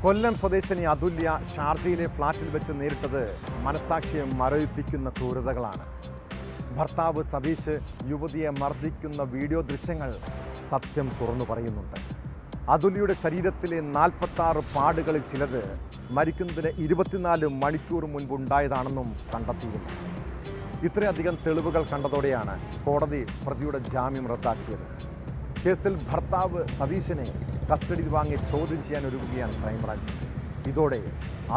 കൊല്ലം സ്വദേശിനി അതുല്യ ഷാർജയിലെ ഫ്ളാറ്റിൽ വെച്ച് നേരിട്ടത് മനസാക്ഷിയെ മരവിപ്പിക്കുന്ന ക്രൂരതകളാണ്. ഭർത്താവ് സതീഷ് യുവതിയെ മർദ്ദിക്കുന്ന വീഡിയോ ദൃശ്യങ്ങൾ സത്യം തുറന്നു പറയുന്നുണ്ട്. അതുല്യയുടെ ശരീരത്തിലെ 46 പാടുകളിൽ ചിലത് മരിക്കുന്നതിന് 24 മണിക്കൂർ മുൻപുണ്ടായതാണെന്നും കണ്ടെത്തിയിരുന്നു. ഇത്രയധികം തെളിവുകൾ കണ്ടതോടെയാണ് കോടതി പ്രതിയുടെ ജാമ്യം റദ്ദാക്കിയത്. കേസിൽ ഭർത്താവ് സതീഷിനെ കസ്റ്റഡിയിൽ വാങ്ങി ചോദ്യം ചെയ്യാൻ ഒരുങ്ങുകയാണ് ക്രൈംബ്രാഞ്ച്. ഇതോടെ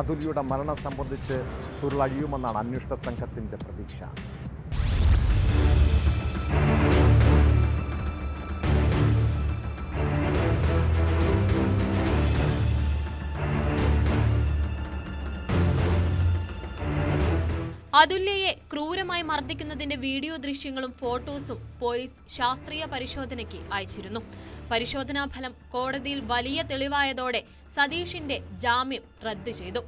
അതുല്യയുടെ മരണം സംബന്ധിച്ച് ചുരുളഴിയുമെന്നാണ് അന്വേഷണ സംഘത്തിൻ്റെ പ്രതീക്ഷ. അതുല്യയെ ക്രൂരമായി മർദ്ദിക്കുന്നതിന്റെ വീഡിയോ ദൃശ്യങ്ങളും ഫോട്ടോസും പോലീസ് ശാസ്ത്രീയ പരിശോധനയ്ക്ക് അയച്ചിരുന്നു. പരിശോധനാ ഫലം കോടതിയിൽ വലിയ തെളിവായതോടെ സതീഷിന്റെ ജാമ്യം റദ്ദു ചെയ്തു.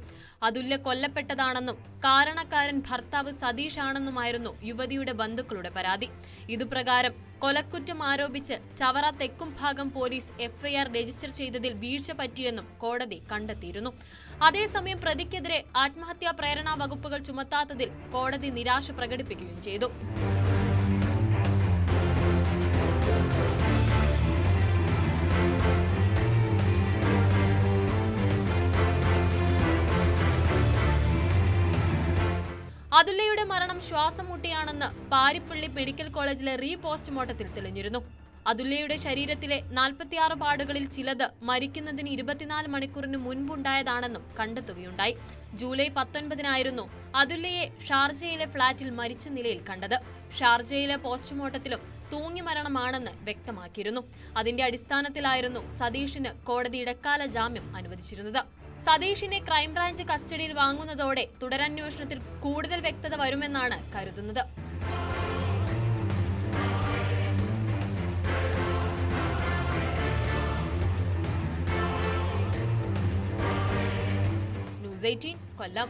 അതുല്യ കൊല്ലപ്പെട്ടതാണെന്നും കാരണക്കാരൻ ഭർത്താവ് സതീഷ് ആണെന്നുമായിരുന്നു യുവതിയുടെ ബന്ധുക്കളുടെ പരാതി. ഇതുപ്രകാരം കൊലക്കുറ്റം ആരോപിച്ച് Chavara Thekkumbhagam police FIR register ചെയ്തതിൽ വീഴ്ച പറ്റിയെന്നും കോടതി കണ്ടെത്തിയിരുന്നു. അതേസമയം പ്രതിക്കെതിരെ ആത്മഹത്യാ പ്രേരണാ വകുപ്പുകൾ ചുമത്താത്തതിൽ കോടതി നിരാശ പ്രകടിപ്പിക്കുകയും ചെയ്തു. അതുല്യയുടെ മരണം ശ്വാസം മുട്ടിയാണെന്ന് പാരിപ്പള്ളി മെഡിക്കൽ കോളേജിലെ പോസ്റ്റ്മോർട്ടത്തിൽ തെളിഞ്ഞിരുന്നു. അതുല്യയുടെ ശരീരത്തിലെ 46 പാടുകളിൽ ചിലത് മരിക്കുന്നതിന് 24 മണിക്കൂറിന് മുൻപുണ്ടായതാണെന്നും കണ്ടെത്തുകയുണ്ടായി. ജൂലൈ 19-നായിരുന്നു അതുല്യയെ ഷാർജയിലെ ഫ്ളാറ്റിൽ മരിച്ച നിലയിൽ കണ്ടത്. ഷാർജയിലെ പോസ്റ്റ്മോർട്ടത്തിലും തൂങ്ങി മരണമാണെന്ന് വ്യക്തമാക്കിയിരുന്നു. അതിന്റെ അടിസ്ഥാനത്തിലായിരുന്നു സതീഷിന് കോടതി ഇടക്കാല ജാമ്യം അനുവദിച്ചിരുന്നത്. സതീഷിനെ ക്രൈംബ്രാഞ്ച് കസ്റ്റഡിയിൽ വാങ്ങുന്നതോടെ തുടരന്വേഷണത്തിൽ കൂടുതൽ വ്യക്തത വരുമെന്നാണ് കരുതുന്നത്. ന്യൂസ് 18 കൊല്ലം.